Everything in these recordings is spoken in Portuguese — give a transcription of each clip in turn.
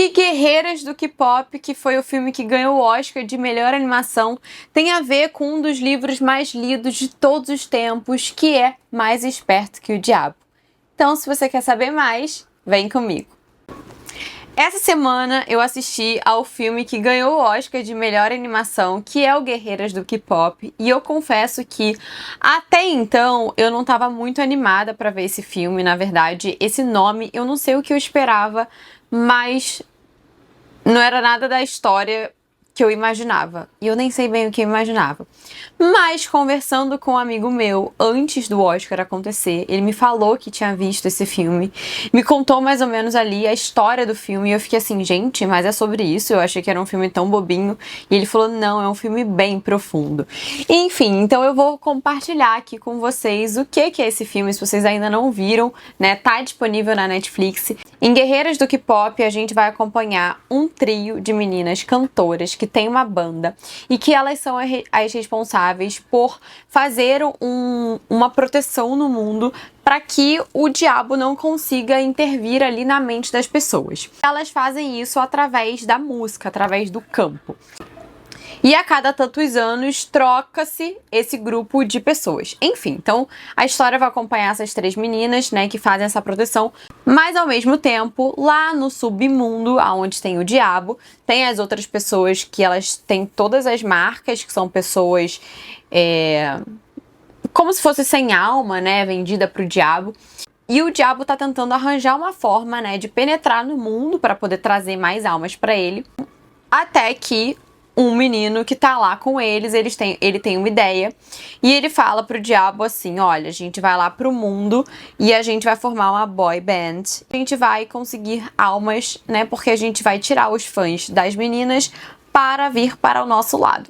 que Guerreiras do K-Pop, que foi o filme que ganhou o Oscar de melhor animação, tem a ver com um dos livros mais lidos de todos os tempos, que é Mais Esperto que o Diabo. Então, se você quer saber mais, vem comigo. Essa semana eu assisti ao filme que ganhou o Oscar de melhor animação, que é o Guerreiras do K-Pop, e eu confesso que até então eu não estava muito animada para ver esse filme. Na verdade, esse nome eu não sei o que eu esperava, mas não era nada da história que eu imaginava. E eu nem sei bem o que eu imaginava. Mas, conversando com um amigo meu, antes do Oscar acontecer, ele me falou que tinha visto esse filme, me contou mais ou menos ali a história do filme, e eu fiquei assim, gente, mas é sobre isso? Eu achei que era um filme tão bobinho. E ele falou, não, é um filme bem profundo. Enfim, então eu vou compartilhar aqui com vocês o que é esse filme, se vocês ainda não viram, né? Tá disponível na Netflix. Em Guerreiras do K-Pop, a gente vai acompanhar um trio de meninas cantoras que tem uma banda e que elas são as responsáveis por fazer uma proteção no mundo para que o diabo não consiga intervir ali na mente das pessoas. Elas fazem isso através da música, através do campo. E a cada tantos anos troca-se esse grupo de pessoas. Enfim, então a história vai acompanhar essas três meninas, né, que fazem essa proteção, mas ao mesmo tempo, lá no submundo, onde tem o diabo, tem as outras pessoas que elas têm todas as marcas, que são pessoas como se fosse sem alma, né, vendida pro diabo. E o diabo tá tentando arranjar uma forma, né, de penetrar no mundo para poder trazer mais almas para ele, até que um menino que tá lá com eles, ele tem uma ideia e ele fala pro diabo assim, olha, a gente vai lá pro mundo e a gente vai formar uma boy band. A gente vai conseguir almas, né, porque a gente vai tirar os fãs das meninas para vir para o nosso lado.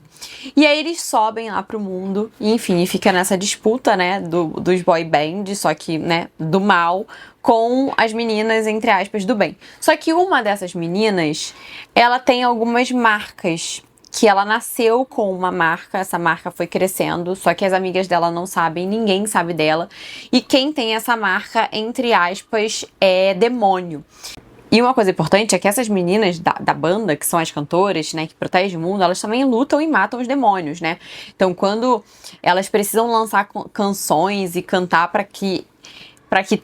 E aí eles sobem lá pro mundo e, enfim, fica nessa disputa, né, dos boy bands, só que, né, do mal, com as meninas, entre aspas, do bem. Só que uma dessas meninas, ela tem algumas marcas, que ela nasceu com uma marca, essa marca foi crescendo, só que as amigas dela não sabem, ninguém sabe dela. E quem tem essa marca, entre aspas, é demônio. E uma coisa importante é que essas meninas da banda, que são as cantoras, né, que protegem o mundo, elas também lutam e matam os demônios, né? Então, quando elas precisam lançar canções e cantar para que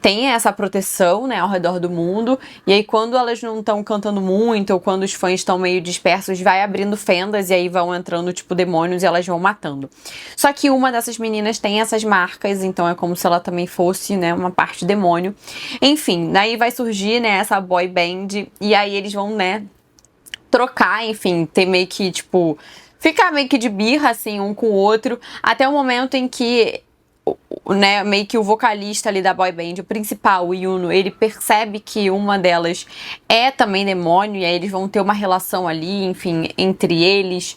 tenha essa proteção, né, ao redor do mundo, e aí quando elas não estão cantando muito, ou quando os fãs estão meio dispersos, vai abrindo fendas, e aí vão entrando, tipo, demônios, e elas vão matando. Só que uma dessas meninas tem essas marcas, então é como se ela também fosse, né, uma parte demônio. Enfim, daí vai surgir, né, essa boy band, e aí eles vão, né, trocar, enfim, ter meio que, tipo, ficar meio que de birra, assim, um com o outro, até o momento em que, né, meio que o vocalista ali da boy band, o principal, o Yuno, ele percebe que uma delas é também demônio, e aí eles vão ter uma relação ali, enfim, entre eles,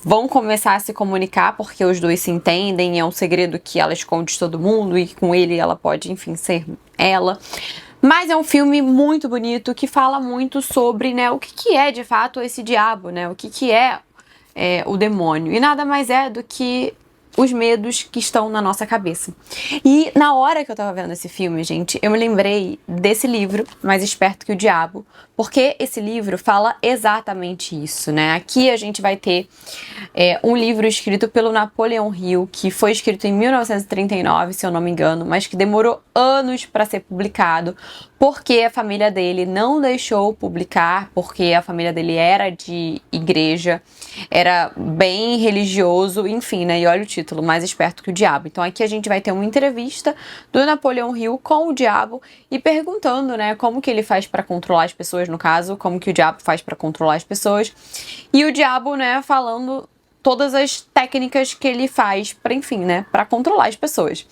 vão começar a se comunicar, porque os dois se entendem, é um segredo que ela esconde de todo mundo, e com ele ela pode, enfim, ser ela. Mas é um filme muito bonito, que fala muito sobre, né, o que é de fato esse diabo, né, o que é o demônio, e nada mais é do que os medos que estão na nossa cabeça. E na hora que eu tava vendo esse filme, gente, eu me lembrei desse livro, Mais Esperto que o Diabo, porque esse livro fala exatamente isso, né? Aqui a gente vai ter um livro escrito pelo Napoleon Hill, que foi escrito em 1939, se eu não me engano, mas que demorou anos para ser publicado, porque a família dele não deixou publicar, porque a família dele era de igreja, era bem religioso, enfim, né? E olha o título, Mais Esperto que o Diabo. Então aqui a gente vai ter uma entrevista do Napoleon Hill com o diabo e perguntando, né, como que ele faz para controlar as pessoas, no caso, como que o diabo faz para controlar as pessoas. E o diabo, né, falando todas as técnicas que ele faz para, enfim, né, para controlar as pessoas.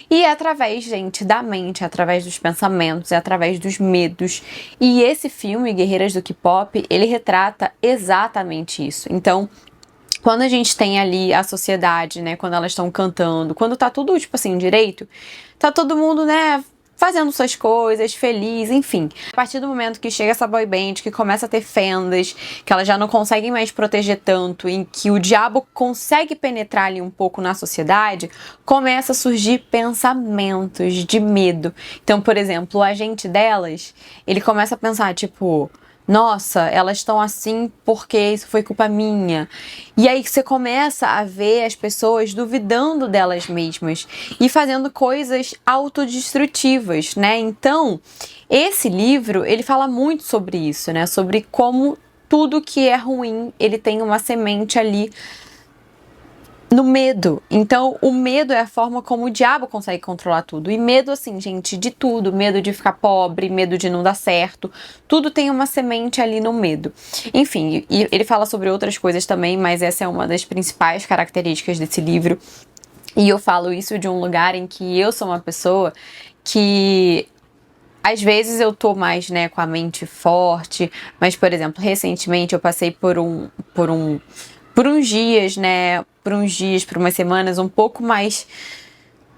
E é através, gente, da mente, é através dos pensamentos, é através dos medos. E esse filme, Guerreiras do K-Pop, ele retrata exatamente isso. Então, quando a gente tem ali a sociedade, né, quando elas estão cantando, quando tá tudo, tipo assim, direito, tá todo mundo, né, fazendo suas coisas, feliz, enfim. A partir do momento que chega essa boy band, que começa a ter fendas, que elas já não conseguem mais proteger tanto, em que o diabo consegue penetrar ali um pouco na sociedade, começa a surgir pensamentos de medo. Então, por exemplo, o agente delas, ele começa a pensar, tipo, nossa, elas estão assim porque isso foi culpa minha. E aí você começa a ver as pessoas duvidando delas mesmas e fazendo coisas autodestrutivas, né? Então, esse livro, ele fala muito sobre isso, né? Sobre como tudo que é ruim, ele tem uma semente ali no medo. Então, o medo é a forma como o diabo consegue controlar tudo. E medo, assim, gente, de tudo. Medo de ficar pobre, medo de não dar certo. Tudo tem uma semente ali no medo. Enfim, e ele fala sobre outras coisas também, mas essa é uma das principais características desse livro. E eu falo isso de um lugar em que eu sou uma pessoa que às vezes eu tô mais, né, com a mente forte, mas, por exemplo, recentemente eu passei por uns dias, né, por umas semanas um pouco mais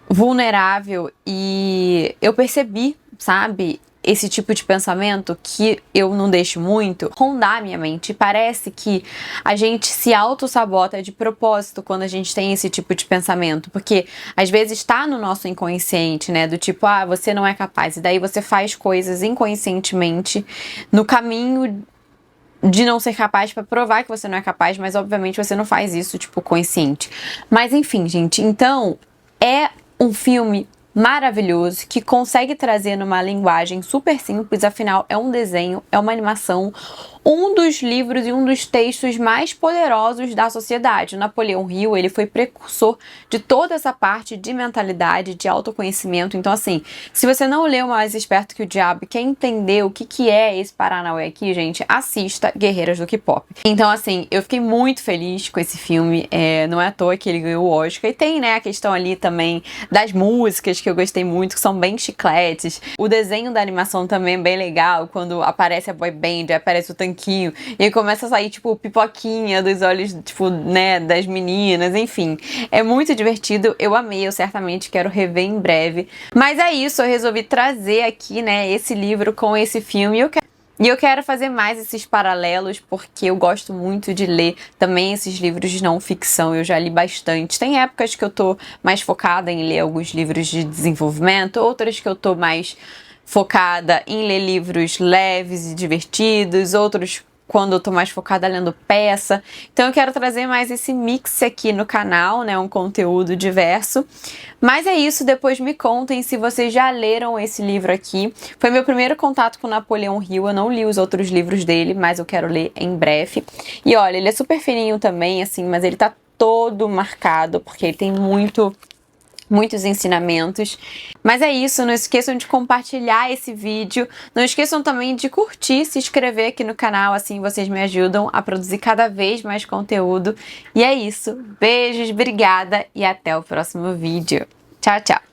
vulnerável e eu percebi, sabe, esse tipo de pensamento que eu não deixo muito rondar a minha mente. Parece que a gente se auto-sabota de propósito quando a gente tem esse tipo de pensamento, porque às vezes está no nosso inconsciente, né, do tipo, ah, você não é capaz, e daí você faz coisas inconscientemente no caminho de não ser capaz para provar que você não é capaz, mas obviamente você não faz isso, tipo, consciente. Mas enfim, gente, então é um filme maravilhoso que consegue trazer numa linguagem super simples, afinal é um desenho, é uma animação, um dos livros e um dos textos mais poderosos da sociedade. O Napoleão Hill, ele foi precursor de toda essa parte de mentalidade, de autoconhecimento. Então, assim, se você não leu Mais Esperto que o Diabo e quer entender o que é esse Paranauê aqui, gente, assista Guerreiras do K-Pop. Então, assim, eu fiquei muito feliz com esse filme, não é à toa que ele ganhou o Oscar. E tem, né, a questão ali também das músicas que eu gostei muito, que são bem chicletes. O desenho da animação também é bem legal, quando aparece a boy band, aparece o tanquinho, e aí começa a sair, tipo, pipoquinha dos olhos, tipo, né, das meninas, enfim. É muito divertido, eu amei, eu certamente quero rever em breve. Mas é isso, eu resolvi trazer aqui, né, esse livro com esse filme, e eu quero fazer mais esses paralelos, porque eu gosto muito de ler também esses livros de não ficção, eu já li bastante. Tem épocas que eu tô mais focada em ler alguns livros de desenvolvimento, outras que eu tô mais focada em ler livros leves e divertidos, outros quando eu tô mais focada lendo peça. Então eu quero trazer mais esse mix aqui no canal, né, um conteúdo diverso. Mas é isso, depois me contem se vocês já leram esse livro aqui. Foi meu primeiro contato com Napoleão Hill, eu não li os outros livros dele, mas eu quero ler em breve. E olha, ele é super fininho também, assim, mas ele tá todo marcado, porque ele tem muitos ensinamentos. Mas é isso, não esqueçam de compartilhar esse vídeo, não esqueçam também de curtir, se inscrever aqui no canal, assim vocês me ajudam a produzir cada vez mais conteúdo. E é isso, beijos, obrigada e até o próximo vídeo. Tchau, tchau!